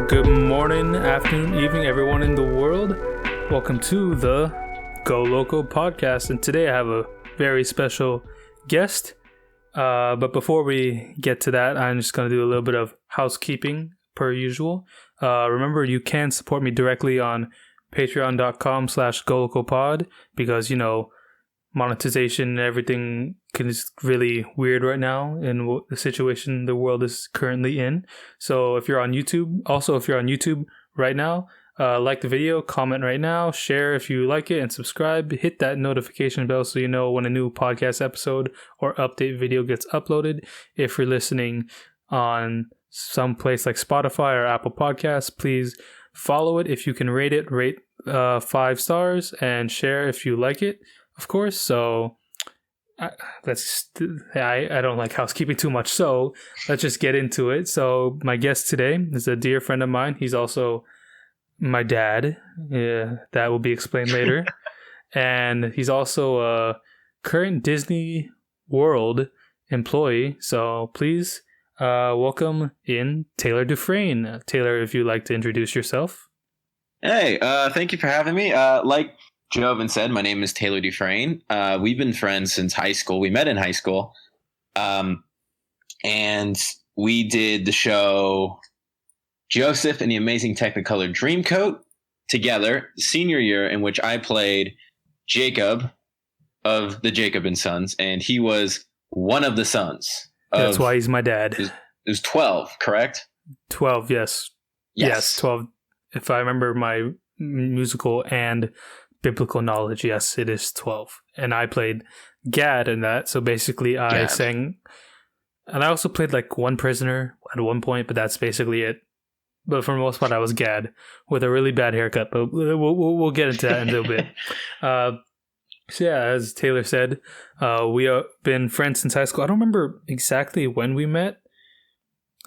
Good morning, afternoon, evening, everyone in the world. Welcome to the GoLoco Podcast, and today I have a very special guest. But before we get to that, I'm just going to do a little bit of housekeeping per usual. Remember, you can support me directly on patreon.com/GoLocoPod because, you know, monetization and everything is really weird right now in the situation the world is currently in. So if you're on YouTube right now, like the video, comment right now, share if you like it, and subscribe. Hit that notification bell so you know when a new podcast episode or update video gets uploaded. If you're listening on some place like Spotify or Apple Podcasts, please follow it. If you can rate it, rate 5 stars, and share if you like it, of course. So I don't like housekeeping too much, so let's just get into it. So my guest today is a dear friend of mine. He's also my dad. Yeah, that will be explained later. And he's also a current Disney World employee. So please welcome in Taylor DuFrane. Taylor, if you'd like to introduce yourself. Hey, thank you for having me. Like Jovin said, my name is Taylor DuFrane. We've been friends since high school. We met in high school. And we did the show Joseph and the Amazing Technicolor Dreamcoat together, senior year, in which I played Jacob of the Jacob and Sons, and he was one of the sons. That's why he's my dad. It was 12, correct? 12, yes. Yes, 12. If I remember my musical and biblical knowledge, yes, it is 12. And I played Gad in that, so basically I sang, and I also played like one prisoner at one point, but that's basically it. But for the most part, I was Gad with a really bad haircut. But we'll get into that in a little bit. So yeah, as Taylor said, we have been friends since high school. I don't remember exactly when we met.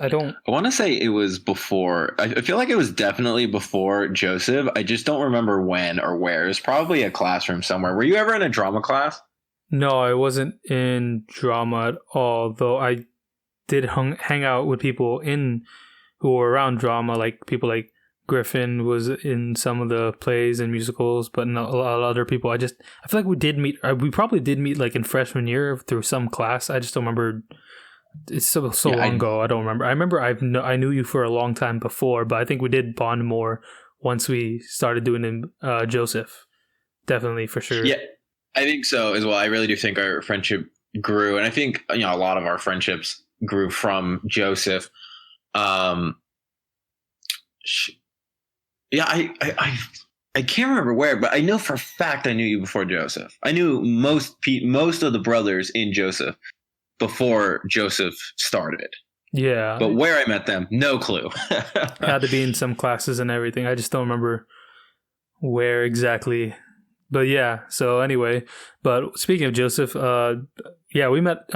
I want to say it was before. I feel like it was definitely before Joseph. I just don't remember when or where. It was probably a classroom somewhere. Were you ever in a drama class? No, I wasn't in drama at all. Though I did hang out with people who were around drama, like people like Griffin was in some of the plays and musicals, but not a lot of other people. I feel like we did meet. We probably did meet like in freshman year through some class. I just don't remember. It's so long ago. I don't remember. I remember I knew you for a long time before, but I think we did bond more once we started doing Joseph. Definitely, for sure. Yeah, I think so as well. I really do think our friendship grew, and I think a lot of our friendships grew from Joseph. I can't remember where, but I know for a fact I knew you before Joseph. I knew most of the brothers in Joseph before Joseph started. Yeah. But where I met them, no clue. Had to be in some classes and everything. I just don't remember where exactly. But yeah, so anyway, but speaking of Joseph, we met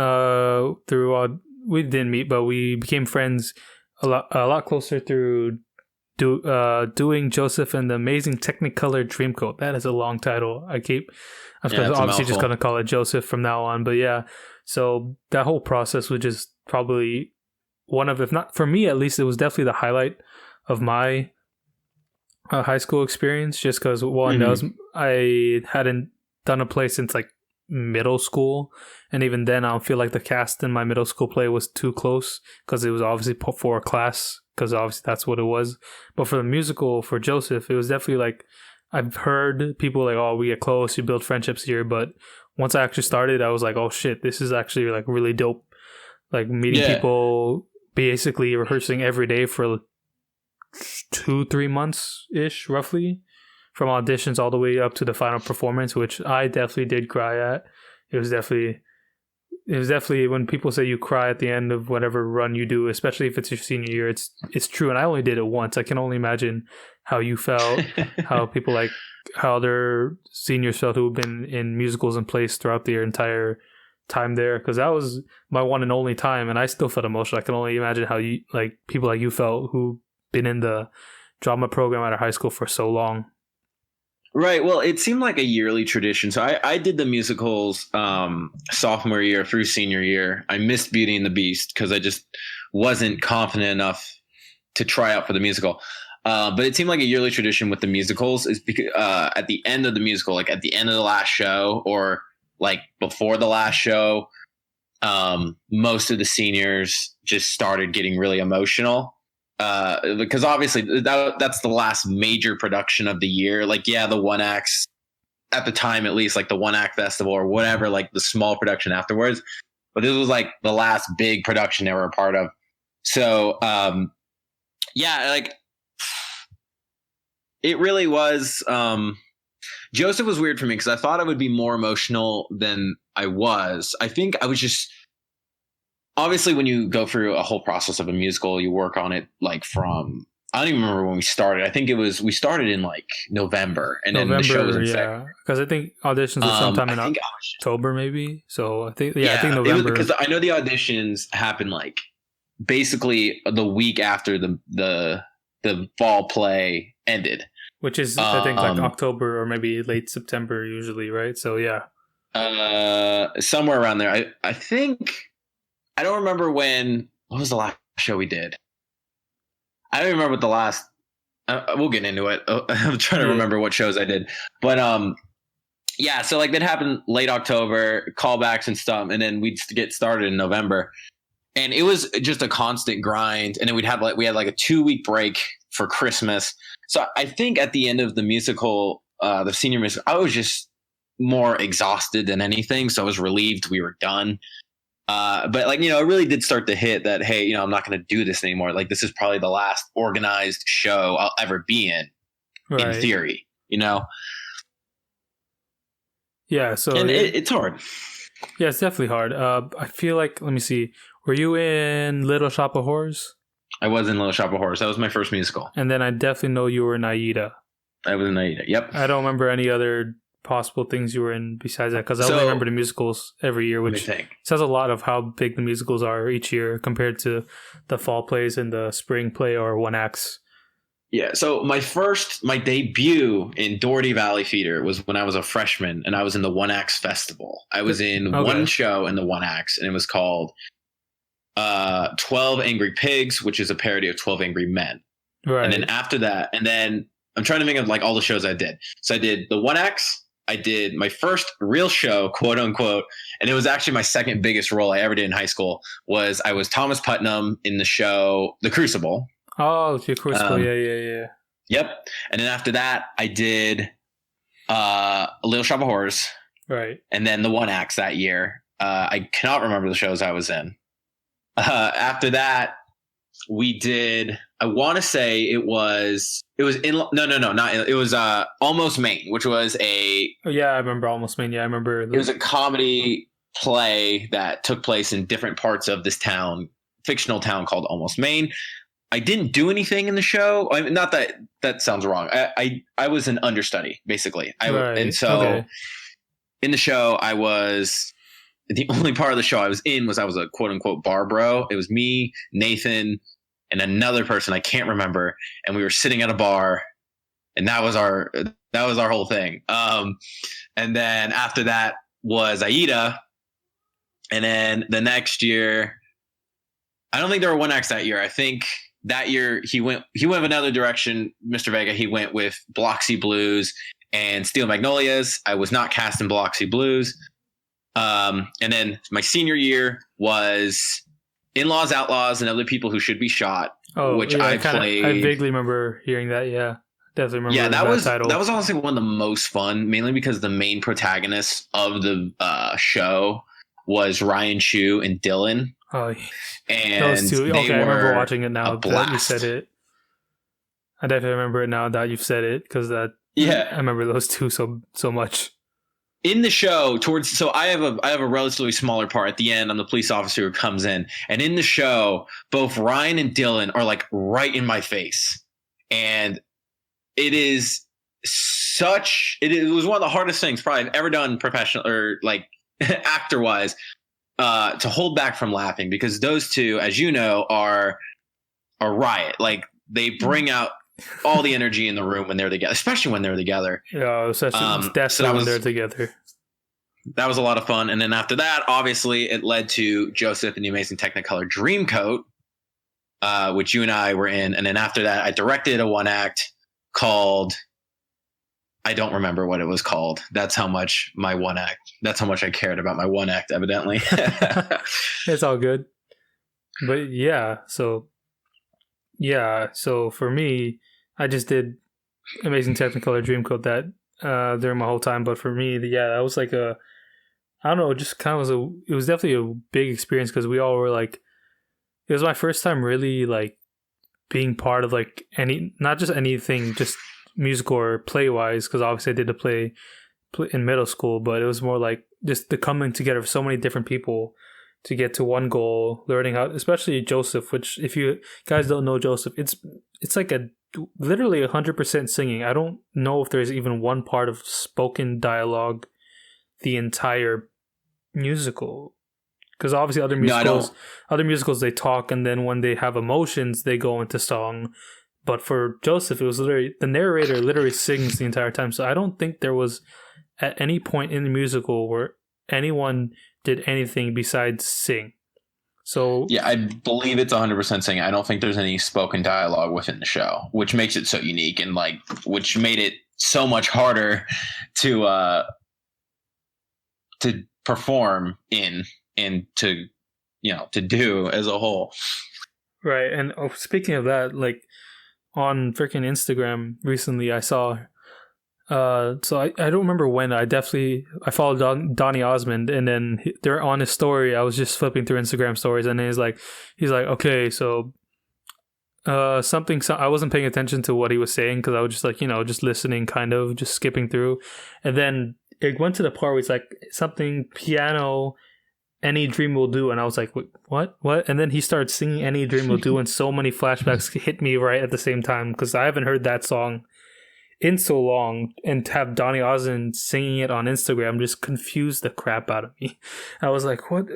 we didn't meet, but we became friends a lot closer through doing Joseph and the Amazing Technicolor Dreamcoat. That is a long title. I'm obviously just going to call it Joseph from now on. But yeah, so that whole process was just probably one of, if not for me at least, it was definitely the highlight of my high school experience. Just because I hadn't done a play since like middle school, and even then I don't feel like the cast in my middle school play was too close because it was obviously for a class, because obviously that's what it was. But for the musical, for Joseph, it was definitely like, I've heard people like, oh, we get close, you build friendships here, but once I actually started, I was like, oh shit, this is actually like really dope. Like meeting people, basically rehearsing every day for 2-3 months ish, roughly, from auditions all the way up to the final performance, which I definitely did cry at. It was definitely when people say you cry at the end of whatever run you do, especially if it's your senior year, it's true. And I only did it once. I can only imagine how you felt, how people how their seniors felt who've been in musicals and plays throughout their entire time there. Because that was my one and only time, and I still felt emotional. I can only imagine how you, like, people like you felt who've been in the drama program at our high school for so long. Right. Well, it seemed like a yearly tradition. So I did the musicals sophomore year through senior year. I missed Beauty and the Beast because I just wasn't confident enough to try out for the musical. But it seemed like a yearly tradition with the musicals is because at the end of the musical, like at the end of the last show or like before the last show, most of the seniors just started getting really emotional. Because obviously that's the last major production of the year. Like, yeah, the one acts at the time, at least like the one act festival or whatever, like the small production afterwards. But this was like the last big production they were a part of. So, yeah, like it really was. Joseph was weird for me because I thought I would be more emotional than I was. I think I was just obviously when you go through a whole process of a musical, you work on it like from I don't even remember when we started. I think we started in like November, and then the show was in February. Because I think auditions were sometime in October, maybe. So I think I think November. Because I know the auditions happened like basically the week after the fall play ended. Which is, I think, like October or maybe late September usually, right? So, yeah. Somewhere around there. I think, I don't remember what was the last show we did? I don't remember what the last, we'll get into it. I'm trying to remember what shows I did. But, yeah, so like that happened late October, callbacks and stuff, and then we'd get started in November. And it was just a constant grind. And then we had like a 2-week break for Christmas. So I think at the end of the musical, the senior musical, I was just more exhausted than anything. So I was relieved we were done. But like, it really did start to hit that, hey, I'm not going to do this anymore. Like this is probably the last organized show I'll ever be in theory, Yeah. So and it's hard. Yeah, it's definitely hard. I feel like, let me see. Were you in Little Shop of Horrors? I was in Little Shop of Horrors. That was my first musical. And then I definitely know you were in Aida. I was in Aida, yep. I don't remember any other possible things you were in besides that, because I only remember the musicals every year, which says a lot of how big the musicals are each year compared to the fall plays and the spring play or one acts. Yeah, so my debut in Doherty Valley Theater was when I was a freshman, and I was in the One Acts Festival. I was in one show in the One Acts, and it was called 12 Angry Pigs, which is a parody of 12 Angry Men. Right. And then after that, and then I'm trying to think of like all the shows I did. So I did the One Acts. I did my first real show, quote unquote, and it was actually my second biggest role I ever did in high school. I was Thomas Putnam in the show The Crucible. Oh, The Crucible, yeah. Yep. And then after that, I did A Little Shop of Horrors. Right. And then the One Acts that year. I cannot remember the shows I was in. After that, we did, I want to say it was Almost Maine, which was I remember Almost Maine. Yeah, I remember. It was a comedy play that took place in different parts of this fictional town called Almost Maine. I didn't do anything in the show. I mean, not that sounds wrong. I was an understudy, basically. In the show, I was the only part of the show I was in was I was a quote unquote bar bro. It was me, Nathan, and another person I can't remember, and we were sitting at a bar, and that was our whole thing. And then after that was Aida, and then the next year, I don't think there were one acts that year. I think that year he went another direction. Mr. Vega, he went with Biloxi Blues and Steel Magnolias. I was not cast in Biloxi Blues. And then my senior year was In-Laws, Outlaws, and Other People Who Should Be Shot, which I played. I vaguely remember hearing that. Yeah, definitely remember. Yeah, that title. That was honestly one of the most fun, mainly because the main protagonists of the show was Ryan Chu and Dylan. Oh, and those two. Okay, I remember watching it now that you said it. I definitely remember it now that you've said it, because I remember those two so much. In the show, I have a relatively smaller part at the end. I'm the police officer who comes in, and in the show, both Ryan and Dylan are like right in my face, and it was one of the hardest things probably I've ever done professional or like actor wise. To hold back from laughing, because those two, as you know, are a riot. Like they bring out all the energy in the room when they're together, especially when they're together. Yeah, especially when they're together. That was a lot of fun. And then after that, obviously, it led to Joseph and the Amazing Technicolor Dreamcoat. which you and I were in. And then after that, I directed a one act called, I don't remember what it was called. That's how much I cared about my one act, evidently. It's all good. But so for me, I just did Amazing Technicolor Dreamcoat that during my whole time. But for me, that was like I don't know, just kind of it was definitely a big experience because we all were like, it was my first time really like being part of like not just anything, just musical or play wise, because obviously I did the play in middle school, but it was more like just the coming together of so many different people to get to one goal, learning how, especially Joseph, which if you guys don't know Joseph, it's like literally 100% singing. I don't know if there's even one part of spoken dialogue the entire musical, because obviously other musicals they talk, and then when they have emotions they go into song. But for Joseph, it was literally the narrator literally sings the entire time. So I don't think there was at any point in the musical where anyone did anything besides sing. So yeah, I believe it's 100% singing. I don't think there's any spoken dialogue within the show, which makes it so unique and like which made it so much harder to perform in and to do as a whole. Right. And speaking of that, like on freaking Instagram recently, I saw so I don't remember when. I followed Donny Osmond, and then they're on his story. I was just flipping through Instagram stories, and he's like, okay, so something. I wasn't paying attention to what he was saying because I was just like, just listening, kind of just skipping through, and then it went to the part where it's like something piano, Any Dream Will Do, and I was like, wait, what? And then he started singing Any Dream Will Do, and so many flashbacks hit me right at the same time because I haven't heard that song in so long, and to have Donny Osmond singing it on Instagram just confused the crap out of me. I was like, what?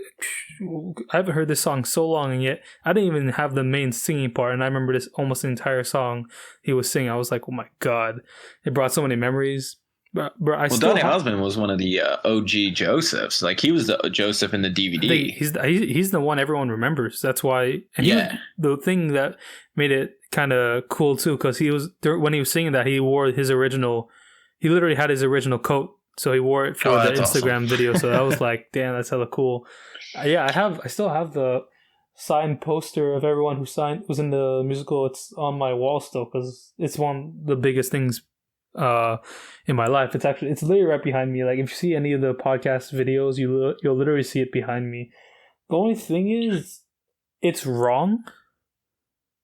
I haven't heard this song so long, and yet I didn't even have the main singing part, and I remember this almost the entire song he was singing. I was like, oh my god, it brought so many memories. Bro, Donny Osmond was one of the OG Josephs. Like he was the Joseph in the DVD. He's the one everyone remembers. That's why. And the thing that made it kind of cool too, because when he was singing that, he wore his original. He literally had his original coat, so he wore it for the Instagram video. So that was like, damn, that's hella cool. I still have the signed poster of everyone who was in the musical. It's on my wall still because it's one of the biggest things in my life. It's literally right behind me. Like if you see any of the podcast videos, you'll literally see it behind me. The only thing is, it's wrong.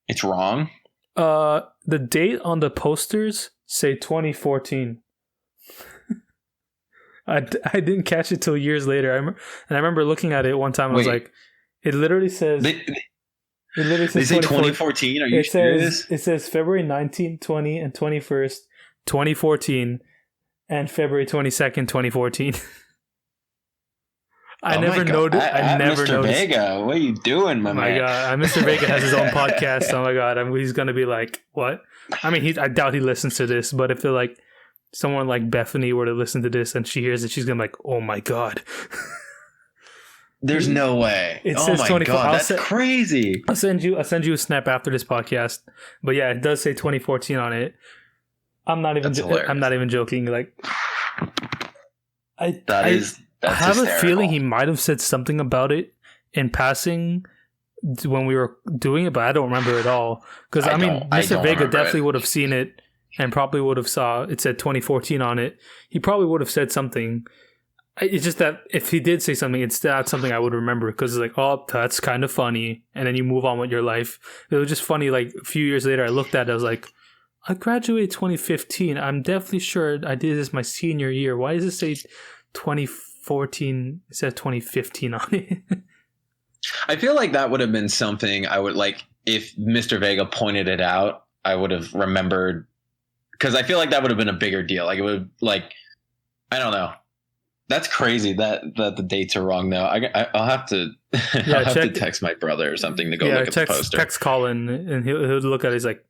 It's wrong. The date on the posters say 2014. I didn't catch it till years later. I remember looking at it one time. I was like, it literally says. They say 2014. Are you serious? It says February 19th, 20, and 21st. 2014 and February 22nd, 2014. I never noticed. Mr. Vega, what are you doing, my man? My God, Mr. Vega has his own podcast. Oh my God, he's gonna be like, what? I mean, I doubt he listens to this, but if like someone like Bethany were to listen to this and she hears it, she's gonna be like, oh my God. There's no way. It says 24. God, that's crazy. I'll send you a snap after this podcast. But yeah, it does say 2014 on it. I'm not even joking. Like, I have hysterical. A feeling he might have said something about it in passing when we were doing it, but I don't remember it all. Because I mean, Mr. Vega definitely would have seen it and probably would have saw it said 2014 on it. He probably would have said something. It's just that if he did say something, it's not something I would remember because it's like, oh, that's kind of funny, and then you move on with your life. It was just funny. Like a few years later, I looked at it, I was like, I graduated 2015. I'm definitely sure I did this my senior year. Why does it say 2014? It says 2015 on it. I feel like that would have been something I would like if Mr. Vega pointed it out. I would have remembered because I feel like that would have been a bigger deal. Like it would I don't know. That's crazy that the dates are wrong though. I'll have to I'll have to text my brother or something to go look at the poster. Text Colin and he'll look at it. He's like,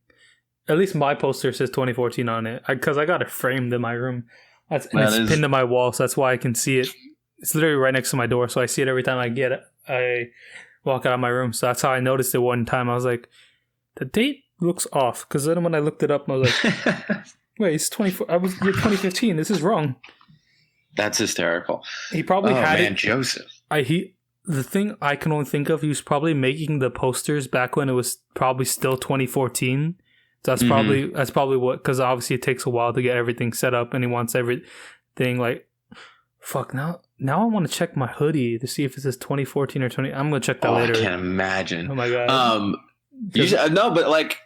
at least my poster says 2014 on it because I got it framed in my room. It's pinned to my wall, so that's why I can see it. It's literally right next to my door, so I see it every time I walk out of my room. So that's how I noticed it one time. I was like, the date looks off. Because then when I looked it up, I was like, wait, it's 24. You're 2015. This is wrong. That's hysterical. He probably had it. Joseph. The thing I can only think of, he was probably making the posters back when it was probably still 2014. So that's probably what, because obviously it takes a while to get everything set up, and he wants everything like, fuck, now I want to check my hoodie to see if it says 2014 or 20. I'm gonna check that later. I can't imagine. Oh my god. No, but like,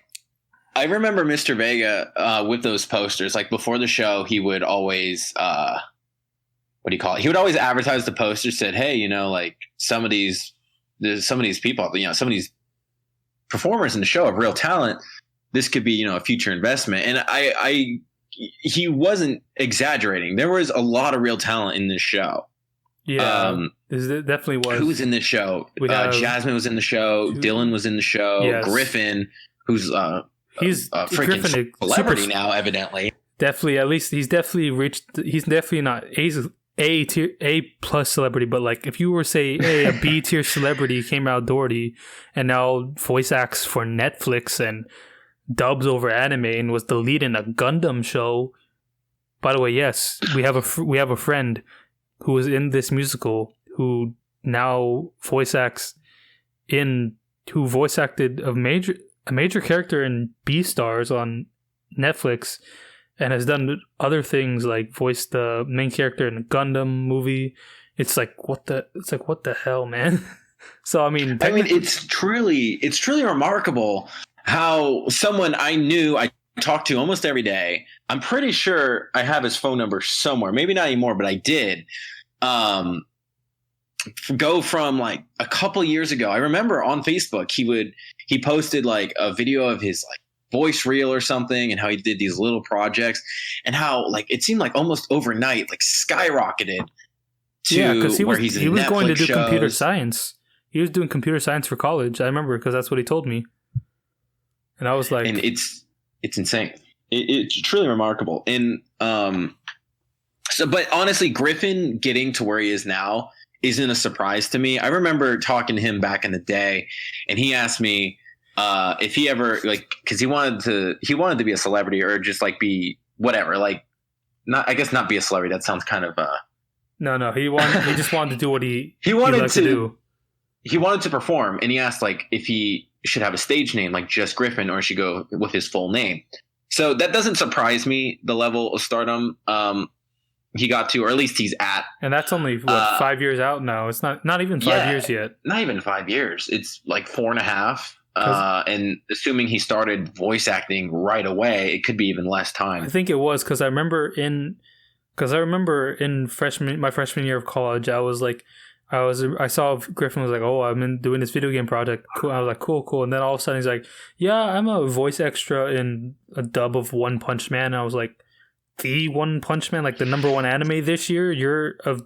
I remember Mr. Vega with those posters. Like before the show, he would always what do you call it? He would always advertise the posters. Said, hey, you know, like some of these people, you know, some of these performers in the show have real talent. This could be, you know, a future investment. And he wasn't exaggerating. There was a lot of real talent in this show. Yeah, it definitely was. Who was in this show? Jasmine was in the show. Dylan was in the show. Yes. Griffin, who's he's a freaking celebrity now, evidently. Definitely, at least he's definitely reached. He's definitely not A plus celebrity, but like if you were say a B tier celebrity, came out Doherty, and now voice acts for Netflix and dubs over anime and was the lead in a Gundam show. By the way, yes, we have a friend who was in this musical who now voice acted a major character in Beastars on Netflix, and has done other things like voiced the main character in a Gundam movie. It's like what the hell, man. So I mean, it's truly remarkable how someone I talked to almost every day. I'm pretty sure I have his phone number somewhere. Maybe not anymore, but I did. Go from like a couple years ago. I remember on Facebook he posted like a video of his like voice reel or something, and how he did these little projects, and how like it seemed like almost overnight like skyrocketed to because he was going to do shows. Computer science. He was doing computer science for college. I remember because that's what he told me. And I was like, and it's insane. It's truly remarkable. And but honestly, Griffin getting to where he is now isn't a surprise to me. I remember talking to him back in the day, and he asked me if he ever like, because he wanted to be a celebrity or just like be whatever, like not be a celebrity. That sounds kind of no. He just wanted to do what he wanted to do. He wanted to perform, and he asked like if he should have a stage name like just Griffin, or should go with his full name. So that doesn't surprise me, the level of stardom he got to, or at least he's at. And that's only 5 years out now. It's not even 5 years yet. Not even 5 years. It's like 4.5. And assuming he started voice acting right away, it could be even less time. I think it was because I remember in my freshman year of college, I saw Griffin was like, oh, I'm doing this video game project. Cool. I was like, cool. And then all of a sudden he's like, yeah, I'm a voice extra in a dub of One Punch Man. And I was like, the One Punch Man, like the #1 anime this year, you're a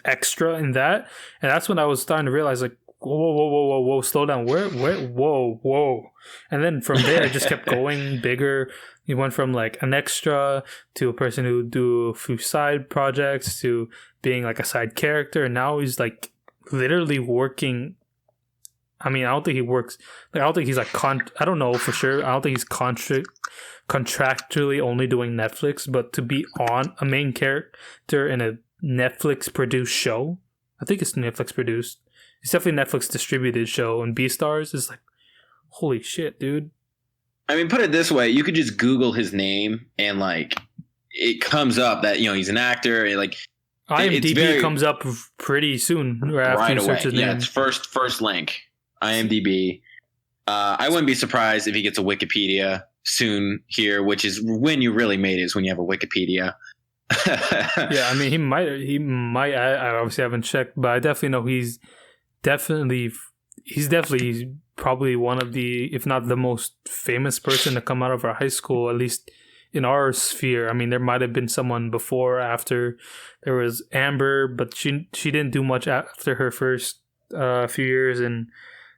extra in that? And that's when I was starting to realize like, whoa, slow down. Whoa. And then from there, it just kept going bigger. He went from like an extra to a person who do a few side projects to being like a side character. And now he's like literally working. I mean, I don't think he works. Like, I don't think he's like, I don't know for sure. I don't think he's contractually only doing Netflix, but to be on a main character in a Netflix produced show, I think it's Netflix produced. It's definitely a Netflix distributed show, and Beastars is like, holy shit, dude. I mean, put it this way, you could just Google his name and like it comes up that, you know, he's an actor. And, like IMDb comes up pretty soon right away. Yeah, it's first link. IMDb. I wouldn't be surprised if he gets a Wikipedia soon here, which is when you really made it, is when you have a Wikipedia. Yeah, I mean, he might. I obviously haven't checked, but I definitely know he's definitely probably one of the, if not the most famous person to come out of our high school, at least in our sphere. I mean, there might have been someone before or after. There was Amber, but she didn't do much after her first few years in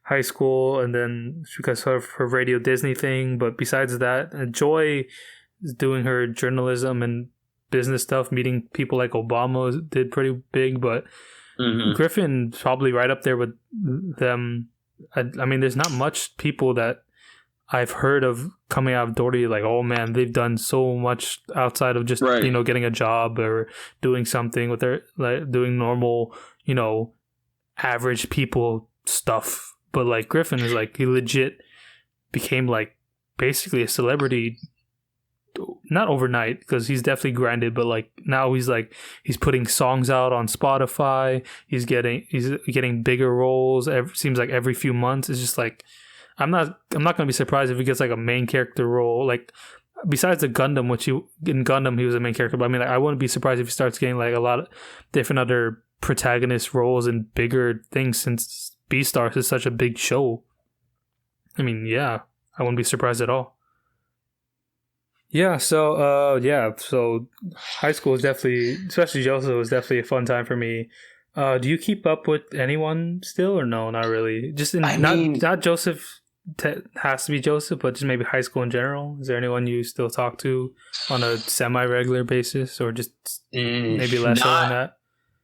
high school, and then because of her Radio Disney thing. But besides that, Joy is doing her journalism and business stuff, meeting people like Obama did pretty big, but Griffin probably right up there with them I mean, there's not much people that I've heard of coming out of Doherty like, oh man, they've done so much outside of just, Right. getting a job or doing something with their, like, doing normal, average people stuff. But like Griffin is like, he legit became like basically a celebrity, not overnight, because he's definitely grinded, but like now he's putting songs out on Spotify. He's getting bigger roles. Seems like every few months. It's just like, I'm not gonna be surprised if he gets like a main character role. Like besides the Gundam, in Gundam he was a main character, but I mean, like, I wouldn't be surprised if he starts getting like a lot of different other protagonist roles in bigger things, since Beastars is such a big show. I mean, yeah, I wouldn't be surprised at all. Yeah, so high school is definitely, especially Joseph, was definitely a fun time for me. Do you keep up with anyone still, or no? Not really. Just not Joseph. Has to be Joseph, but just maybe high school in general. Is there anyone you still talk to on a semi-regular basis, or just maybe less so than that?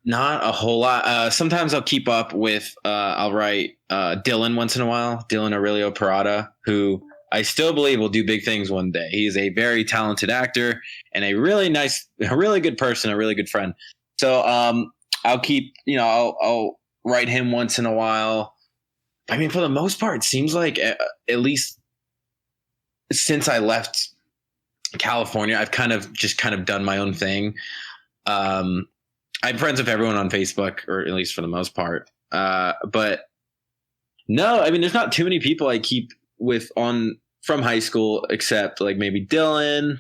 Not a whole lot. Sometimes I'll keep up with. I'll write Dylan once in a while. Dylan Aurelio Parada, who I still believe will do big things one day. He is a very talented actor and a really good person, a really good friend. So I'll keep, I'll write him once in a while. I mean, for the most part, it seems like at least since I left California, I've kind of done my own thing. I'm friends with everyone on Facebook, or at least for the most part. But no, I mean, there's not too many people I keep with from high school, except like maybe Dylan.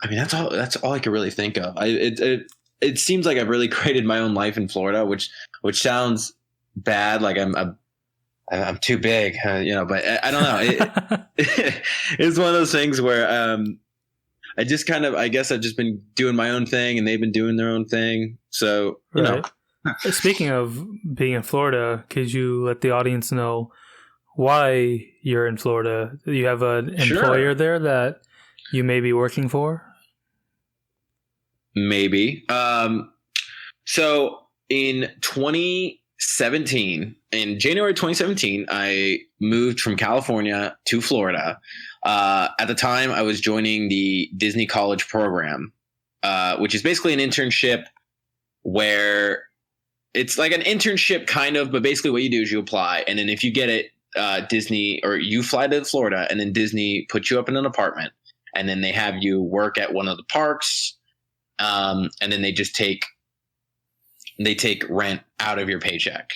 I mean, that's all I could really think of. It seems like I've really created my own life in Florida, which sounds bad. Like I'm too big, but I don't know. It's one of those things where, I guess I've just been doing my own thing and they've been doing their own thing. So, Speaking of being in Florida, could you let the audience know why you're in Florida? Do you have an employer there that you may be working for? Maybe. So in January 2017, I moved from California to Florida. At the time, I was joining the Disney College program, which is basically an internship where it's like an internship kind of, but basically what you do is you apply. And then if you get it, Disney, or you fly to Florida, and then Disney puts you up in an apartment, and then they have you work at one of the parks. And then they just take rent out of your paycheck.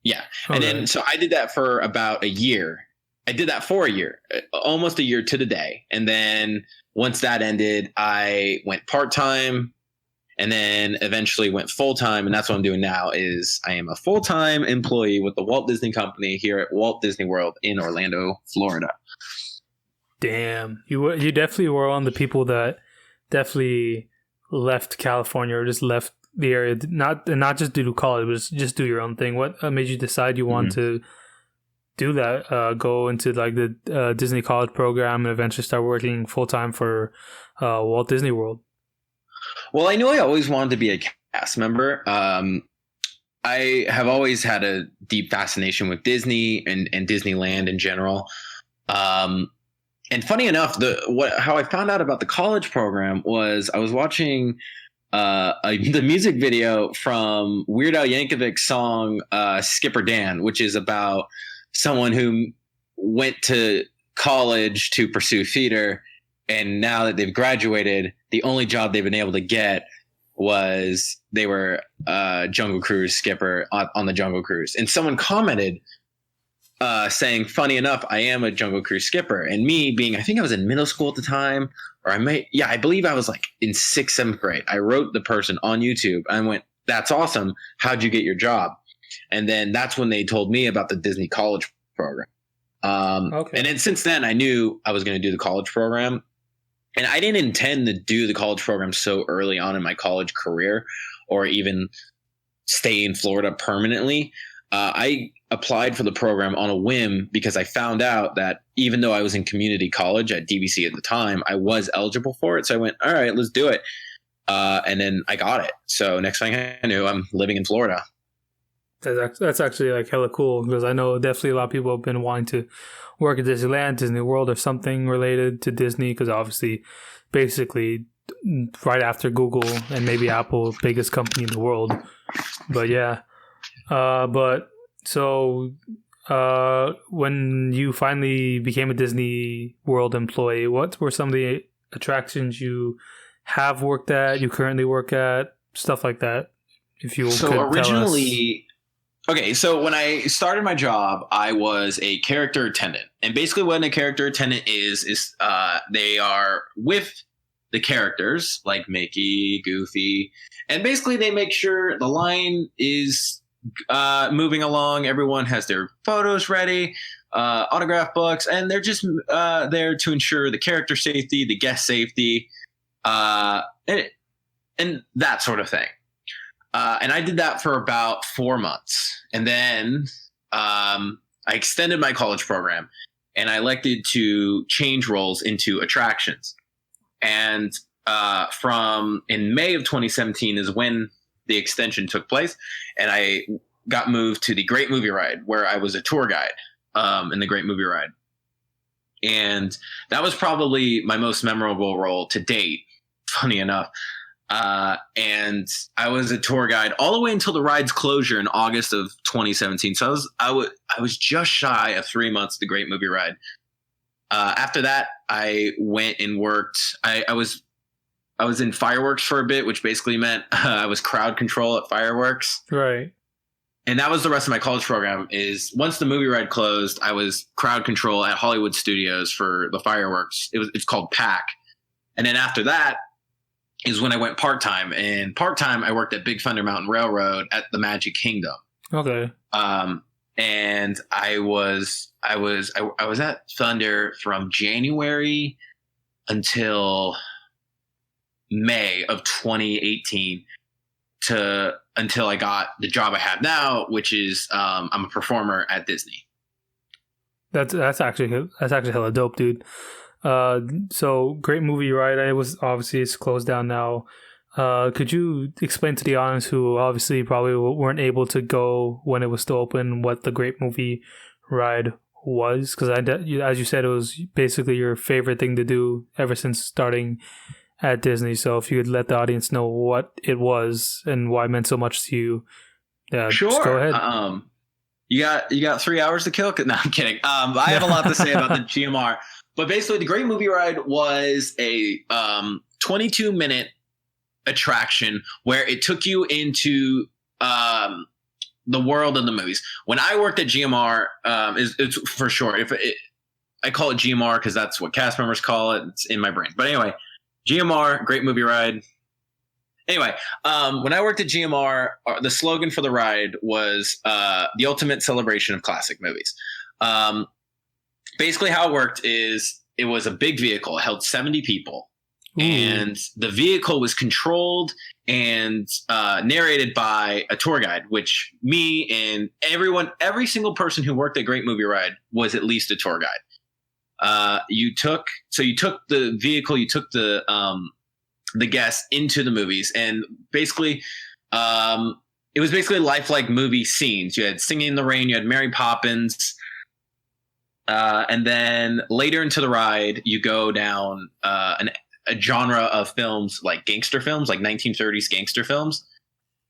Yeah. Okay. And then, so I did that for about a year. I did that for a year, almost a year to the day. And then once that ended, I went part-time, and then eventually went full-time. And that's what I'm doing now. Is I am a full-time employee with the Walt Disney Company here at Walt Disney World in Orlando, Florida. Damn. You definitely were one of the people that definitely left California, or just left the area, not just due to college, but just do your own thing. What made you decide you want to do that? Go into like the Disney College program and eventually start working full time for Walt Disney World? Well, I knew I always wanted to be a cast member. I have always had a deep fascination with Disney and Disneyland in general. And funny enough, how I found out about the college program was I was watching the music video from Weird Al Yankovic's song Skipper Dan, which is about someone who went to college to pursue theater, and now that they've graduated, the only job they've been able to get was they were Jungle Cruise skipper on the Jungle Cruise. And someone commented saying, funny enough, I am a Jungle Cruise skipper. And me being, I think I was in middle school at the time, or I believe I was like in 6th, 7th grade. I wrote the person on YouTube. I went, that's awesome. How'd you get your job? And then that's when they told me about the Disney College program. Okay. And then since then, I knew I was going to do the college program. And I didn't intend to do the college program so early on in my college career, or even stay in Florida permanently. I applied for the program on a whim because I found out that even though I was in community college at DVC at the time, I was eligible for it. So I went, all right, let's do it. And then I got it. So next thing I knew, I'm living in Florida. That's actually like hella cool because I know definitely a lot of people have been wanting to work at Disneyland, Disney World, or something related to Disney because obviously, basically, right after Google and maybe Apple, biggest company in the world. But yeah, but so when you finally became a Disney World employee, what were some of the attractions you have worked at, you currently work at, stuff like that? If you So could originally, okay, so when I started my job, I was a character attendant. And basically what a character attendant is they are with the characters like Mickey, Goofy, and basically they make sure the line is moving along. Everyone has their photos ready, autograph books, and they're just there to ensure the character safety, the guest safety, and that sort of thing. And I did that for about 4 months. And then I extended my college program and I elected to change roles into attractions. And from in May of 2017 is when the extension took place. And I got moved to the Great Movie Ride, where I was a tour guide in the Great Movie Ride. And that was probably my most memorable role to date, funny enough. And I was a tour guide all the way until the ride's closure in August of 2017. So I was just shy of 3 months at the Great Movie Ride. After that, I went and worked. I was in fireworks for a bit, which basically meant I was crowd control at fireworks. Right. And that was the rest of my college program. Is once the movie ride closed, I was crowd control at Hollywood Studios for the fireworks. It's called PAC. And then after that is when I went part-time, and part-time I worked at Big Thunder Mountain Railroad at the Magic Kingdom. Okay. And I was at Thunder from January until May of 2018 until I got the job I have now, which is I'm a performer at Disney. That's actually hella dope, dude. So Great Movie Ride. It's closed down now. Could you explain to the audience who obviously probably weren't able to go when it was still open what the Great Movie Ride was? Because as you said, it was basically your favorite thing to do ever since starting at Disney. So if you could let the audience know what it was and why it meant so much to you, yeah, sure. Just go ahead. You got 3 hours to kill? No, I'm kidding. I have a lot to say about the GMR. But basically, the Great Movie Ride was a 22-minute attraction where it took you into the world of the movies. When I worked at GMR, it's for short. I call it GMR because that's what cast members call it. It's in my brain. But anyway, GMR, Great Movie Ride. Anyway, when I worked at GMR, the slogan for the ride was the ultimate celebration of classic movies. Basically how it worked is it was a big vehicle. It held 70 people. Ooh. And the vehicle was controlled and narrated by a tour guide, which me and every single person who worked at Great Movie Ride was at least a tour guide. You took the vehicle, you took the guests into the movies, and basically it was basically lifelike movie scenes. You had Singing in the Rain, you had Mary Poppins. And then later into the ride, you go down a genre of films like gangster films, like 1930s gangster films.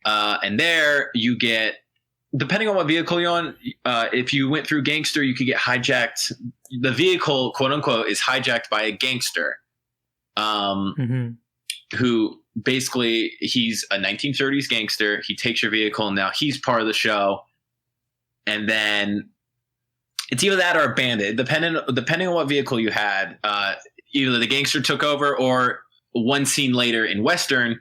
And there you get, depending on what vehicle you're on, if you went through gangster, you could get hijacked. The vehicle, quote unquote, is hijacked by a gangster who basically, he's a 1930s gangster. He takes your vehicle and now he's part of the show. And then it's either that or a bandit, depending on what vehicle you had. Either the gangster took over, or one scene later in Western,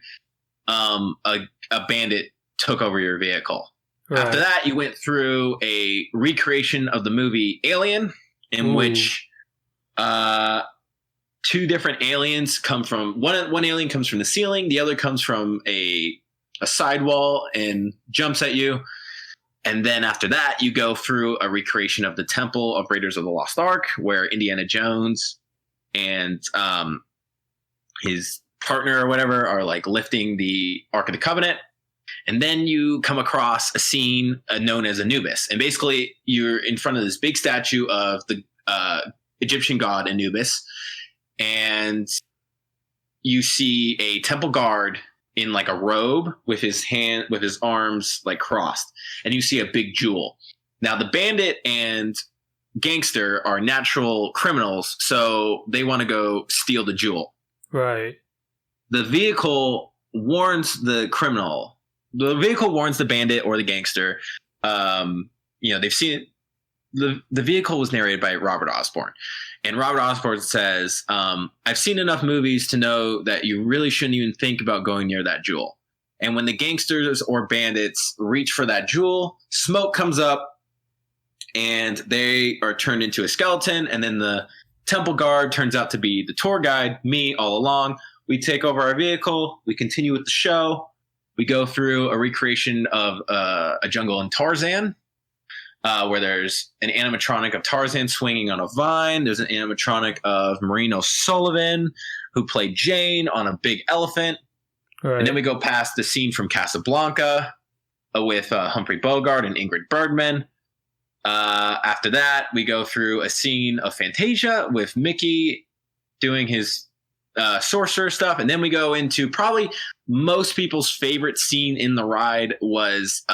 a bandit took over your vehicle. Right. After that, you went through a recreation of the movie Alien, in which two different aliens come from one alien comes from the ceiling, the other comes from a sidewall and jumps at you. And then after that, you go through a recreation of the Temple of Raiders of the Lost Ark, where Indiana Jones and his partner or whatever are like lifting the Ark of the Covenant. And then you come across a scene known as Anubis. And basically, you're in front of this big statue of the Egyptian god Anubis. And you see a temple guard in like a robe with his arms like crossed. And you see a big jewel. Now, the bandit and gangster are natural criminals, so they want to go steal the jewel. Right. The vehicle warns the criminal. The vehicle warns the bandit or the gangster. They've seen it. The vehicle was narrated by Robert Osborne. And Robert Osborne says, I've seen enough movies to know that you really shouldn't even think about going near that jewel. And when the gangsters or bandits reach for that jewel, smoke comes up, and they are turned into a skeleton. And then the temple guard turns out to be the tour guide, me all along. We take over our vehicle. We continue with the show. We go through a recreation of a jungle in Tarzan, where there's an animatronic of Tarzan swinging on a vine. There's an animatronic of Maureen O'Sullivan, who played Jane, on a big elephant. Right. And then we go past the scene from Casablanca with Humphrey Bogart and Ingrid Bergman. After that, we go through a scene of Fantasia with Mickey doing his sorcerer stuff. And then we go into probably most people's favorite scene in the ride was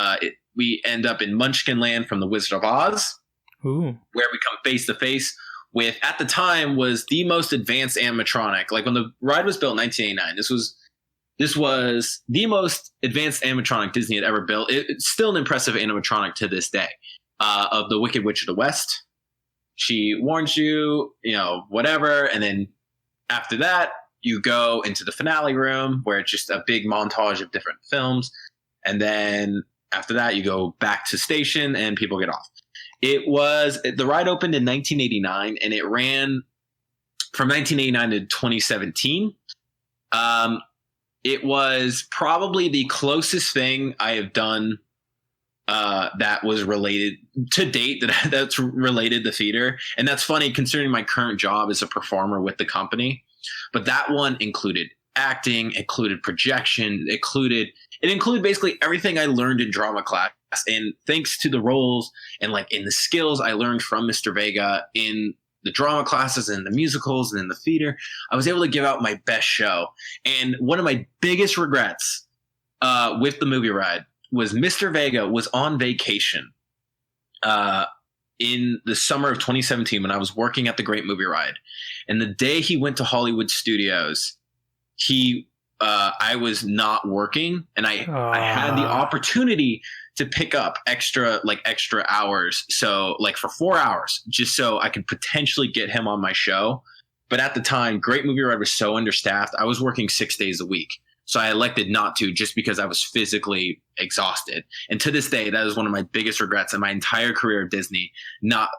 we end up in Munchkin Land from The Wizard of Oz. Ooh. Where we come face to face with, at the time, was the most advanced animatronic. Like when the ride was built in 1989, this was the most advanced animatronic Disney had ever built. It's still an impressive animatronic to this day. Of the Wicked Witch of the West. She warns you, whatever. And then after that, you go into the finale room where it's just a big montage of different films. And then after that, you go back to station and people get off. The ride opened in 1989 and it ran from 1989 to 2017. It was probably the closest thing I have done that was related to date that's related to theater. And that's funny considering my current job as a performer with the company. But that one included acting, included projection, it included basically everything I learned in drama class. And thanks to the roles and like in the skills I learned from Mr. Vega in the drama classes and the musicals and in the theater, I was able to give out my best show. And one of my biggest regrets with the movie ride was Mr. Vega was on vacation in the summer of 2017 when I was working at the Great Movie Ride. And the day he went to Hollywood Studios, I was not working, and I had the opportunity to pick up extra hours. So like for 4 hours, just so I could potentially get him on my show. But at the time, Great Movie Ride was so understaffed. I was working 6 days a week. So I elected not to, just because I was physically exhausted. And to this day, that is one of my biggest regrets in my entire career of Disney, not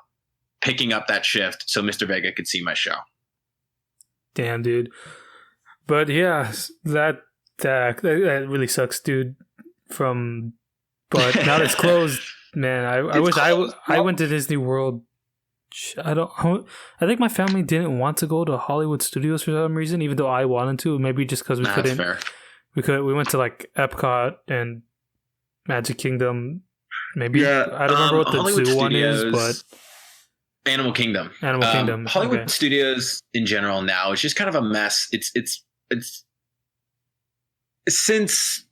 picking up that shift so Mr. Vega could see my show. Damn, dude. But yeah, that really sucks, dude. But now it's closed, man. I wish I went to Disney World. I think my family didn't want to go to Hollywood Studios for some reason, even though I wanted to. Maybe just because we couldn't. Fair. We went to like Epcot and Magic Kingdom. Maybe I don't remember what the Hollywood zoo Studios, one is, but Animal Kingdom. Hollywood Studios in general now is just kind of a mess. It's since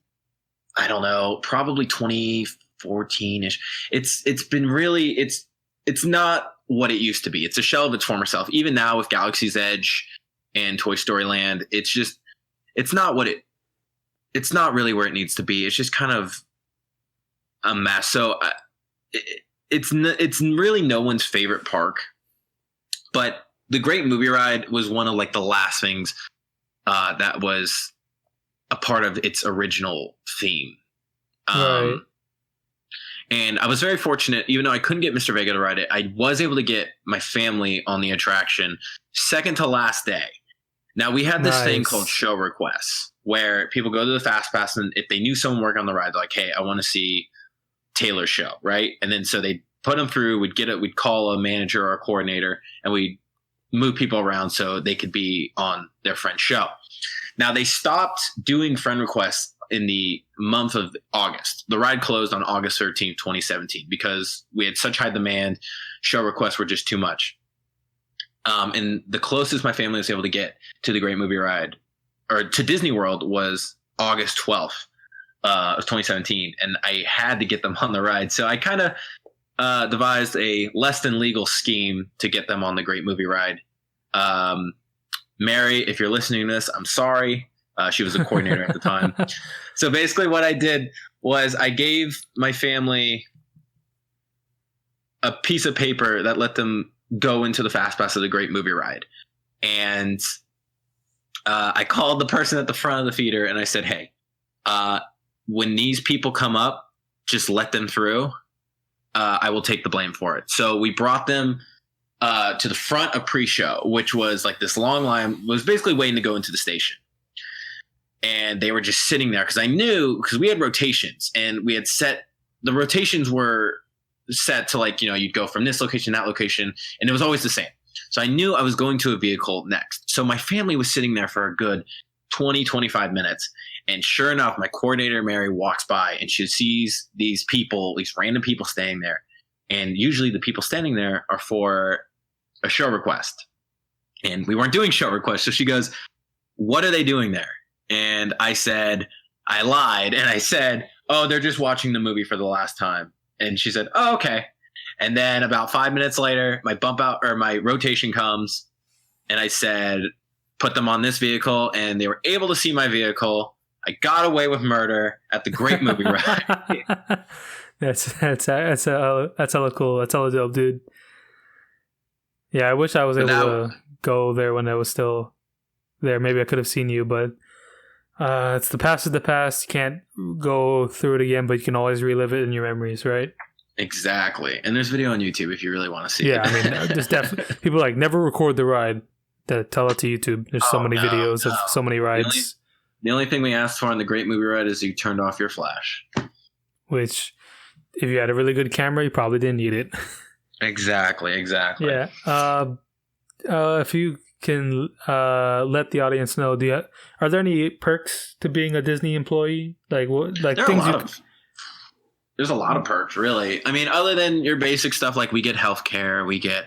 I don't know, probably 2014-ish. It's been really it's not what it used to be. It's a shell of its former self. Even now with Galaxy's Edge and Toy Story Land, it's not really where it needs to be. It's just kind of a mess. So it's really no one's favorite park. But the Great Movie Ride was one of like the last things that was a part of its original theme. Right. And I was very fortunate, even though I couldn't get Mr. Vega to ride it, I was able to get my family on the attraction second to last day. Now, we had this thing called show requests, where people go to the Fast Pass, and if they knew someone working on the ride, they're like, hey, I want to see Taylor's show, right? And then so they put them through, we'd call a manager or a coordinator, and we'd move people around so they could be on their friend's show. Now, they stopped doing friend requests in the month of August. The ride closed on August 13th, 2017, because we had such high demand. Show requests were just too much. And the closest my family was able to get to the Great Movie Ride, or to Disney World, was August 12th of 2017. And I had to get them on the ride. So I kind of devised a less than legal scheme to get them on the Great Movie Ride. Mary, if you're listening to this, I'm sorry. She was a coordinator at the time. So basically what I did was I gave my family a piece of paper that let them go into the Fast Pass of the Great Movie Ride. And I called the person at the front of the theater and I said, hey, when these people come up, just let them through. I will take the blame for it. So we brought them to the front of pre-show, which was like this long line, was basically waiting to go into the station. And they were just sitting there because I knew, because we had rotations and we had set, the rotations were set to like, you'd go from this location to that location, and it was always the same. So I knew I was going to a vehicle next. So my family was sitting there for a good 20, 25 minutes. And sure enough, my coordinator, Mary, walks by and she sees these people, these random people staying there. And usually the people standing there are for a show request. And we weren't doing show requests. So she goes, what are they doing there? And I said, I lied. And I said, oh, they're just watching the movie for the last time. And she said, oh, okay. And then about 5 minutes later, my my rotation comes. And I said, put them on this vehicle. And they were able to see my vehicle. I got away with murder at the Great Movie Ride. That's hella cool. That's hella dope, dude. Yeah, I wish I was able to go there when I was still there. Maybe I could have seen you, but it's the past is the past. You can't go through it again, but you can always relive it in your memories, right? Exactly. And there's video on YouTube if you really want to see it. Yeah, I mean, there's definitely people like never record the ride. Tell it to YouTube. There's so many videos of so many rides. The only thing we asked for on the Great Movie Ride is you turned off your flash. Which, if you had a really good camera, you probably didn't need it. Exactly. Yeah. If you can let the audience know, are there any perks to being a Disney employee? Like what? Like there's a lot of perks, really. I mean, other than your basic stuff, like we get healthcare, we get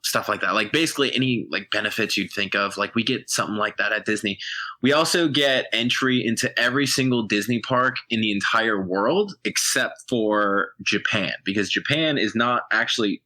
stuff like that. Like basically any like benefits you'd think of, like we get something like that at Disney. We also get entry into every single Disney park in the entire world except for Japan, because Japan is not actually,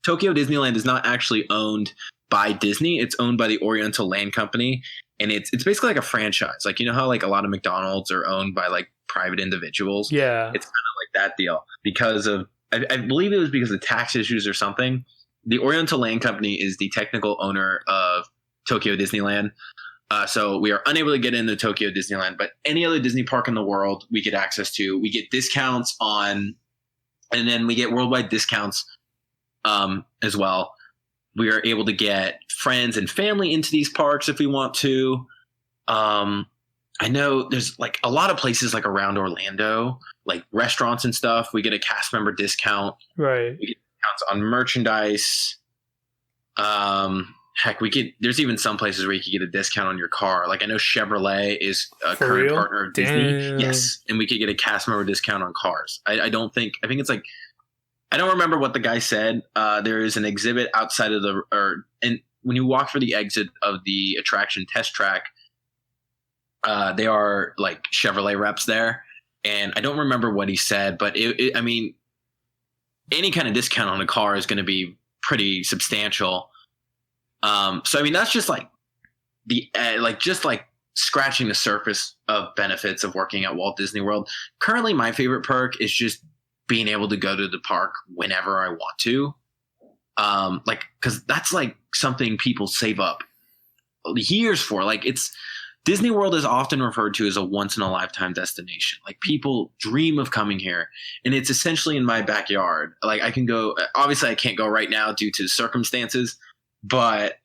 Tokyo Disneyland is not actually owned by Disney. It's owned by the Oriental Land Company. And it's basically like a franchise. Like, how like a lot of McDonald's are owned by like private individuals. Yeah. It's kind of like that deal because of, I believe it was because of tax issues or something. The Oriental Land Company is the technical owner of Tokyo Disneyland. So we are unable to get into Tokyo Disneyland, but any other Disney park in the world we get access to. We get discounts on, and then we get worldwide discounts as well. We are able to get friends and family into these parks if we want to. I know there's like a lot of places like around Orlando, like restaurants and stuff. We get a cast member discount. Right. We get discounts on merchandise. There's even some places where you could get a discount on your car. Like I know Chevrolet is a current partner of Disney. Yes. And we could get a cast member discount on cars. I think it's like, I don't remember what the guy said. There is an exhibit outside of and when you walk for the exit of the attraction test track, they are like Chevrolet reps there. And I don't remember what he said, but I mean, any kind of discount on a car is going to be pretty substantial. So, I mean, that's just like just scratching the surface of benefits of working at Walt Disney World. Currently, my favorite perk is just being able to go to the park whenever I want to. Cause that's like something people save up years for. Like Disney World is often referred to as a once in a lifetime destination. Like people dream of coming here, and it's essentially in my backyard. Like I can go, obviously I can't go right now due to circumstances, but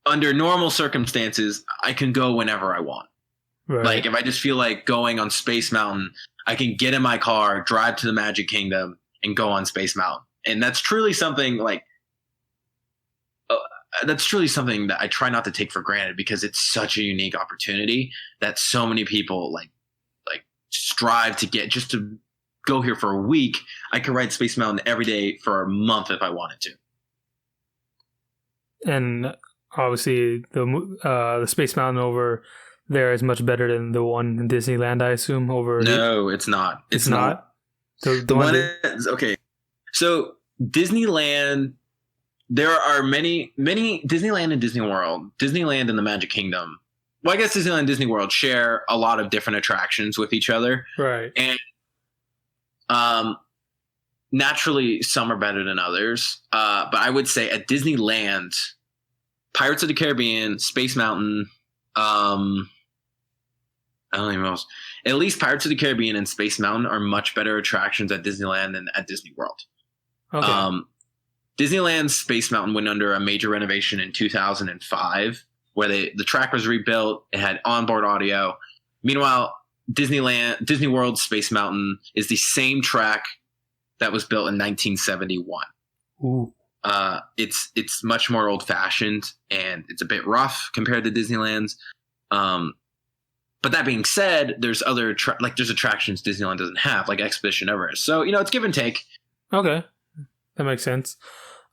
under normal circumstances, I can go whenever I want. Right. Like if I just feel like going on Space Mountain, I can get in my car, drive to the Magic Kingdom, and go on Space Mountain. And that's truly something like that's truly something that I try not to take for granted, because it's such a unique opportunity that so many people like strive to get, just to go here for a week. I could ride Space Mountain every day for a month if I wanted to. And obviously, the Space Mountain over there is much better than the one in Disneyland, I assume. No, it's not. It's not. The one is okay. So Disneyland, there are many Disneyland and Disney World, Disneyland and the Magic Kingdom. Well, I guess Disneyland and Disney World share a lot of different attractions with each other, right? And naturally, some are better than others. But I would say at Disneyland, Pirates of the Caribbean, Space Mountain, I don't even know. At least Pirates of the Caribbean and Space Mountain are much better attractions at Disneyland than at Disney World. Okay. Disneyland's Space Mountain went under a major renovation in 2005, where the track was rebuilt. It had onboard audio. Meanwhile, Disney World's Space Mountain is the same track that was built in 1971. Ooh. It's much more old fashioned, and it's a bit rough compared to Disneyland's. But that being said, there's other there's attractions Disneyland doesn't have, like Expedition Everest. So, it's give and take. Okay. That makes sense.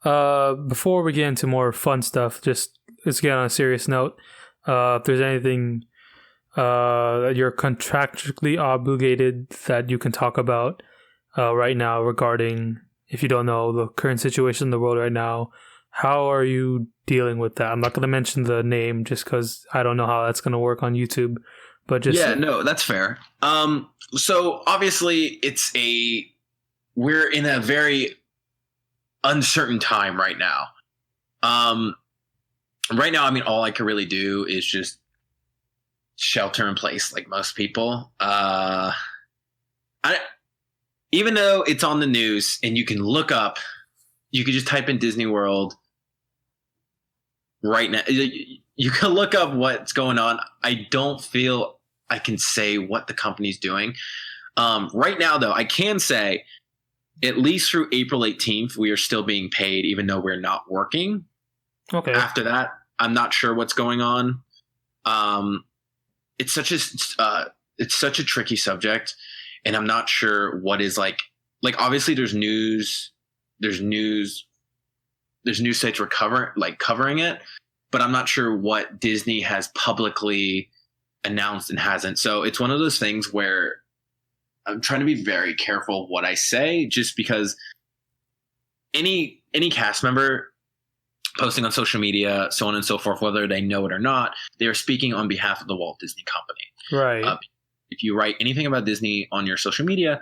Before we get into more fun stuff, just let's get on a serious note. If there's anything that you're contractually obligated that you can talk about right now regarding, if you don't know, the current situation in the world right now, how are you dealing with that? I'm not going to mention the name just because I don't know how that's going to work on YouTube. But just no, that's fair. So obviously we're in a very uncertain time right now. Right now, all I can really do is just shelter in place, like most people. Even though it's on the news and you can look up, you can just type in Disney World right now. You can look up what's going on. I don't feel I can say what the company's doing. Right now, though, I can say at least through April 18th, we are still being paid, even though we're not working. Okay. After that, I'm not sure what's going on. It's such a tricky subject, and I'm not sure what is like obviously there's news sites covering it, but I'm not sure what Disney has publicly announced and hasn't. So it's one of those things where I'm trying to be very careful of what I say, just because any cast member posting on social media, so on and so forth, whether they know it or not, they are speaking on behalf of the Walt Disney Company. Right. If you write anything about Disney on your social media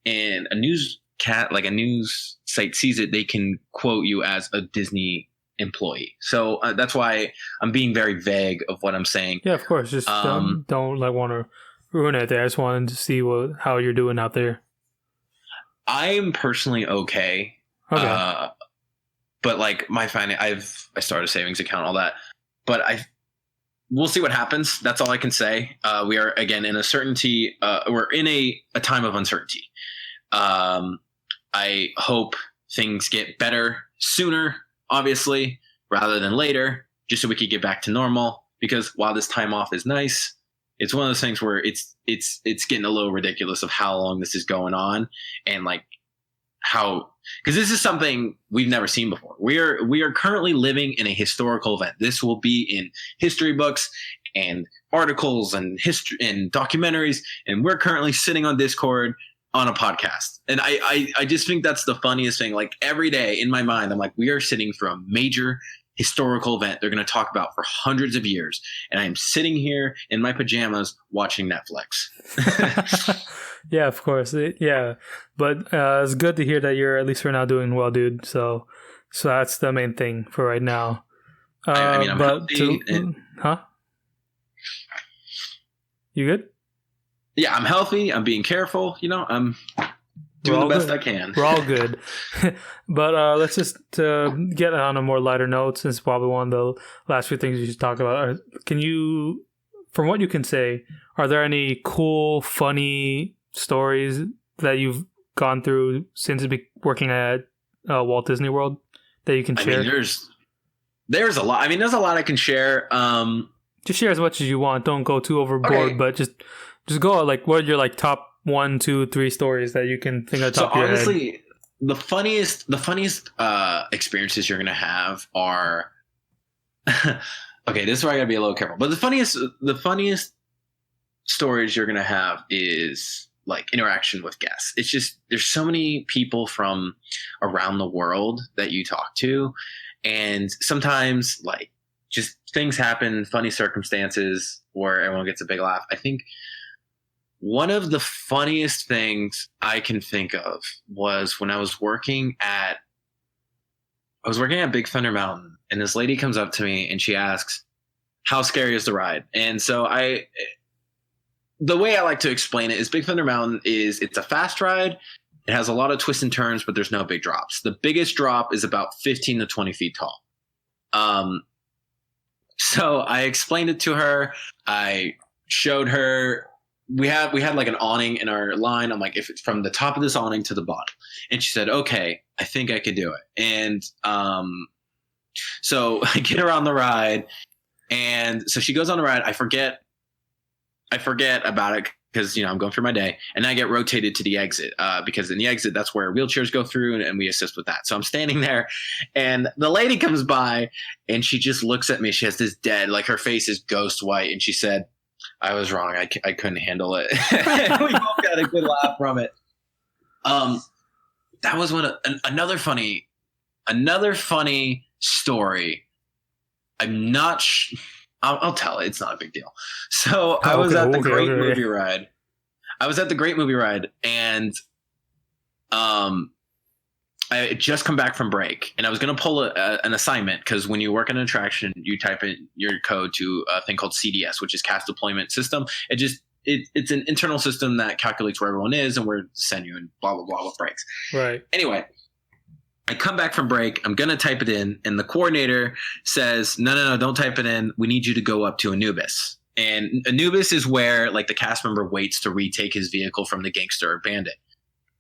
and a news site sees it, they can quote you as a Disney employee. So that's why I'm being very vague of what I'm saying. Yeah, of course. Just don't want to ruin it there. I just wanted to see how you're doing out there. I'm personally okay. Okay. But my I started a savings account, all that. But we'll see what happens. That's all I can say. We are again in uncertainty. We're in a time of uncertainty. I hope things get better sooner, obviously, rather than later, just so we could get back to normal. Because while this time off is nice, it's one of those things where it's getting a little ridiculous of how long this is going on, and because this is something we've never seen before. We are currently living in a historical event. This will be in history books and articles and history and documentaries, and we're currently sitting on Discord on a podcast. And I just think that's the funniest thing. Every day in my mind, I'm like, we are sitting through a major historical event they're going to talk about for hundreds of years, and I'm sitting here in my pajamas watching Netflix. Yeah, of course. Yeah, but it's good to hear that you're at least for now doing well, dude. So that's the main thing for right now. I'm healthy. Huh? You good? Yeah, I'm healthy. I'm being careful. I'm doing the best I can. We're all good. But let's just get on a more lighter note, since probably one of the last few things you should talk about. Can you, from what you can say, are there any cool, funny stories that you've gone through since working at Walt Disney World that you can share? there's a lot. I mean, there's a lot I can share. Just share as much as you want. Don't go too overboard, Okay. but just go like, what are your like top 1, 2, 3 stories that you can think of the top of your head? Honestly, the funniest experiences you're gonna have are okay. This is where I gotta be a little careful. But the funniest stories you're gonna have is like interaction with guests. It's just there's so many people from around the world that you talk to, and sometimes like just things happen, funny circumstances where everyone gets a big laugh. I think one of the funniest things I can think of was when I was working at Big Thunder Mountain, and this lady comes up to me and she asks, "How scary is the ride?" And so the way I like to explain it is Big Thunder Mountain it's a fast ride. It has a lot of twists and turns, but there's no big drops. The biggest drop is about 15 to 20 feet tall. So I explained it to her. I showed her. We had like an awning in our line. I'm like, if it's from the top of this awning to the bottom. And she said, okay, I think I could do it. And so I get her on the ride. And so she goes on the ride. I forget about it because, I'm going through my day. And I get rotated to the exit because in the exit, that's where wheelchairs go through and we assist with that. So I'm standing there and the lady comes by and she just looks at me. She has this like her face is ghost white. And she said, "I was wrong. I couldn't handle it." We both got a good laugh from it. That was another funny story. I'm not. I'll tell it. It's not a big deal. So I was at the Great Movie Ride. I was at the Great Movie Ride, and I had just come back from break, and I was going to pull an assignment because when you work in an attraction, you type in your code to a thing called CDS, which is Cast Deployment System. It's an internal system that calculates where everyone is and where to send you and blah, blah, blah with breaks. Right. Anyway, I come back from break. I'm going to type it in, and the coordinator says, no, don't type it in. We need you to go up to Anubis. And Anubis is where like the cast member waits to retake his vehicle from the gangster or bandit.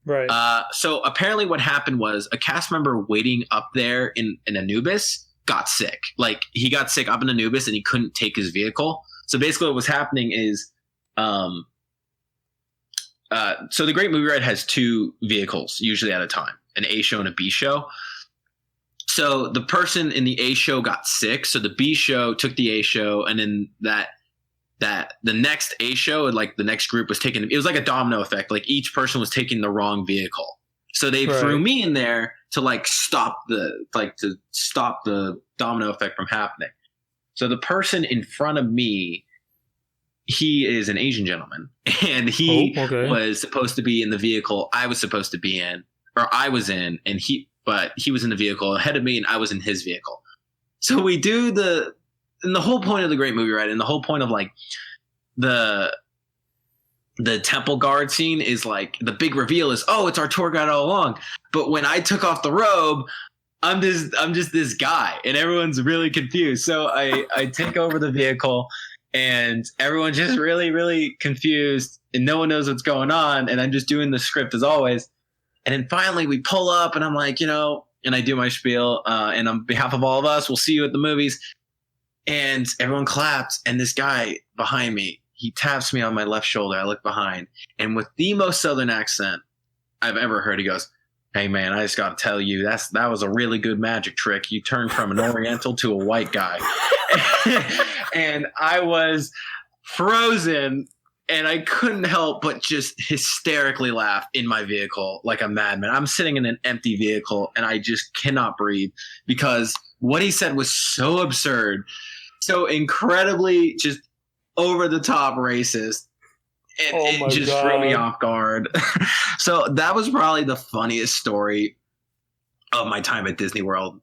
Right. So apparently what happened was a cast member waiting up there in Anubis got sick. Like he got sick up in Anubis and he couldn't take his vehicle. So basically what was happening is, so the Great Movie Ride has 2 vehicles usually at a time, an A show and a B show. So the person in the A show got sick. So the B show took the A show, and then that the next A show, like the next group was taking, it was like a domino effect. Like each person was taking the wrong vehicle. So they threw me in there to like stop the domino effect from happening. So the person in front of me, he is an Asian gentleman, and he was supposed to be in the vehicle I was supposed to be in, or I was in, but he was in the vehicle ahead of me and I was in his vehicle. So we do and the whole point of the Great Movie Ride, and the whole point of like the temple guard scene is like the big reveal is, oh, it's our tour guide all along. But when I took off the robe, I'm just this guy, and everyone's really confused. So I take over the vehicle, and everyone's just really, really confused, and no one knows what's going on. And I'm just doing the script as always. And then finally we pull up, and I'm like, and I do my spiel, and on behalf of all of us, we'll see you at the movies. And everyone claps, and this guy behind me, he taps me on my left shoulder. I look behind, and with the most Southern accent I've ever heard, he goes, "Hey man, I just got to tell you, that was a really good magic trick. You turned from an Oriental to a white guy." And I was frozen, and I couldn't help but just hysterically laugh in my vehicle like a madman. I'm sitting in an empty vehicle, and I just cannot breathe because what he said was so absurd, so incredibly just over the top racist. It just threw me off guard. So that was probably the funniest story of my time at Disney World.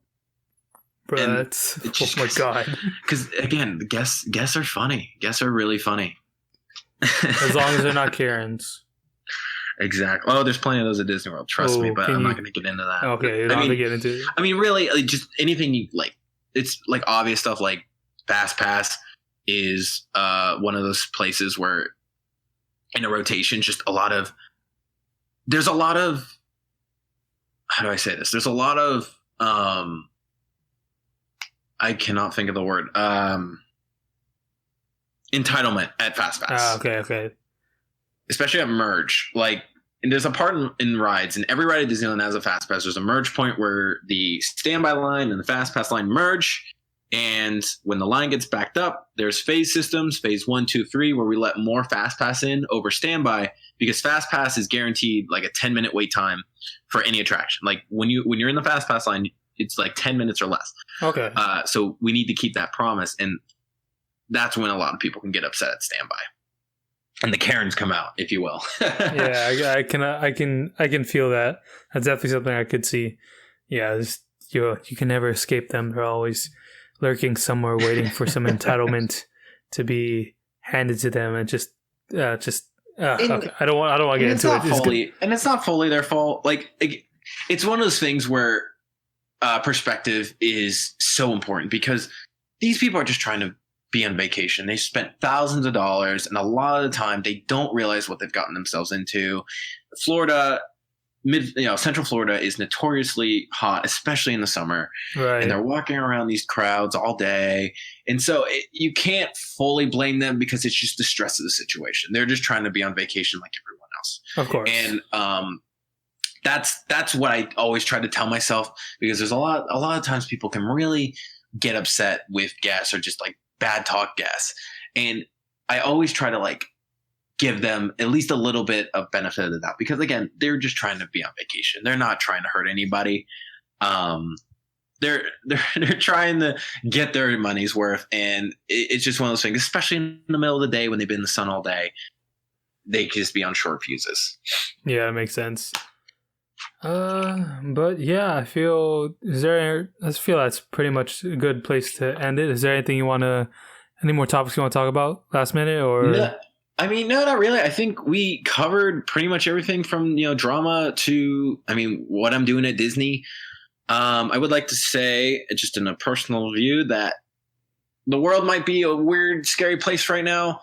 But oh my god! Because again, the guests are funny. Guests are really funny. As long as they're not Karens. Exactly. Oh, there's plenty of those at Disney World. Trust me, but I'm not going to get into that. Okay, you're not going to get into it. I mean, really, like, just anything you like. It's like obvious stuff. Like Fast Pass is one of those places where in a rotation, just there's a lot of how do I say this? There's a lot of I cannot think of the word. Entitlement at Fast Pass. Okay. Especially at Merge. Like, and there's a part in rides, and every ride at Disneyland has a Fast Pass. There's a merge point where the standby line and the Fast Pass line merge. And when the line gets backed up, there's phase systems, phase 1, 2, 3, where we let more Fast Pass in over standby, because Fast Pass is guaranteed like a 10-minute wait time for any attraction. Like when you're in the Fast Pass line, it's like 10 minutes or less. Okay. So we need to keep that promise, and that's when a lot of people can get upset at standby, and the Karens come out, if you will. Yeah, I can feel that. That's definitely something I could see. Yeah, you can never escape them. They're always lurking somewhere, waiting for some entitlement to be handed to them, and okay. I don't want to get into it. And it's not fully their fault. Like, it's one of those things where perspective is so important, because these people are just trying to be on vacation. They spent thousands of dollars, and a lot of the time they don't realize what they've gotten themselves into. Florida, Central Florida is notoriously hot, especially in the summer. Right. And they're walking around these crowds all day. And so you can't fully blame them, because it's just the stress of the situation. They're just trying to be on vacation like everyone else. Of course. And that's what I always try to tell myself, because there's a lot of times people can really get upset with guests, or just like bad talk guests. And I always try to like give them at least a little bit of benefit of the doubt, because again, they're just trying to be on vacation. They're not trying to hurt anybody. They're trying to get their money's worth. And it's just one of those things, especially in the middle of the day when they've been in the sun all day, they can just be on short fuses. Yeah, it makes sense. But yeah, I feel that's pretty much a good place to end it. Is there any more topics you want to talk about last minute, or? No, no, not really. I think we covered pretty much everything from, drama to, what I'm doing at Disney. I would like to say, just in a personal view, that the world might be a weird, scary place right now,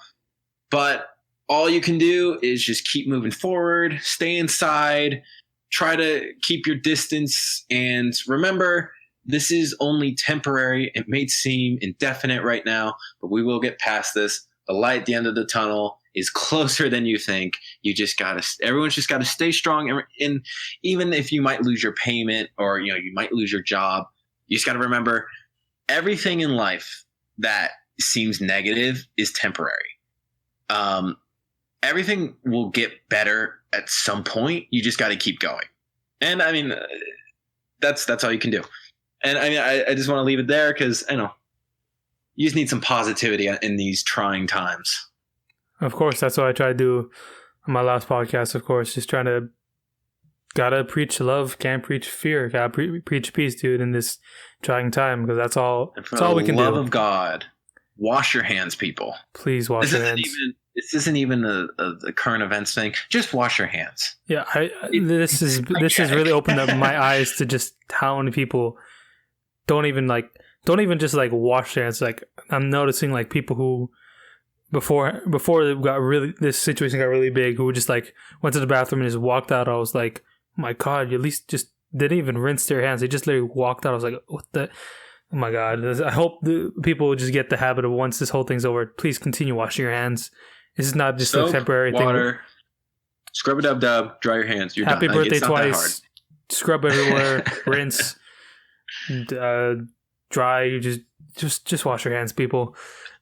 but all you can do is just keep moving forward, stay inside, try to keep your distance, and remember, this is only temporary. It may seem indefinite right now, but we will get past this. The light at the end of the tunnel is closer than you think. Everyone's just got to stay strong. And even if you might lose your payment, or, you might lose your job, you just got to remember, everything in life that seems negative is temporary. Everything will get better at some point. You just got to keep going. And that's all you can do. And I just want to leave it there, because I know you just need some positivity in these trying times. Of course, that's what I try to do on my last podcast. Of course, just gotta preach love, can't preach fear. Gotta preach peace, dude, in this trying time, because that's all we can do. For the love of God, wash your hands, people. Please wash your hands. This isn't even a current events thing. Just wash your hands. Yeah, this has really opened up my eyes to just how many people don't even just like wash their hands. Like, I'm noticing like people who before this situation got really big, who just like went to the bathroom and just walked out. I was like, oh my God, you at least just didn't even rinse their hands. They just literally walked out. I was like, what the? Oh my God. I hope the people will just get the habit of, once this whole thing's over, please continue washing your hands. This is not just a temporary water, thing. Scrub-a-dub-dub, dry your hands. You're Happy done. birthday twice. Scrub everywhere. Rinse. Dry. Just wash your hands, people.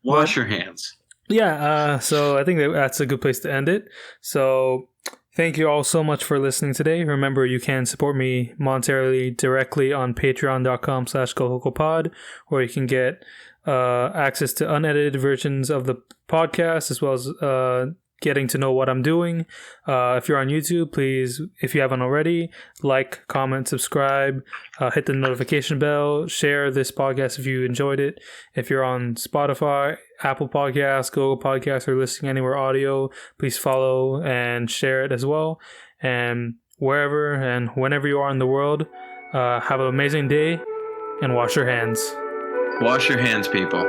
Wash your hands. Yeah, so I think that's a good place to end it. So thank you all so much for listening today. Remember, you can support me monetarily directly on patreon.com/GoLocoPod, where you can get access to unedited versions of the podcast, as well as getting to know what I'm doing. If you're on YouTube, please, if you haven't already, like, comment, subscribe, hit the notification bell, share this podcast if you enjoyed it. If you're on Spotify, Apple Podcasts, Google Podcasts, or listening anywhere audio, please follow and share it as well. And wherever and whenever you are in the world, have an amazing day, and wash your hands. Wash your hands, people.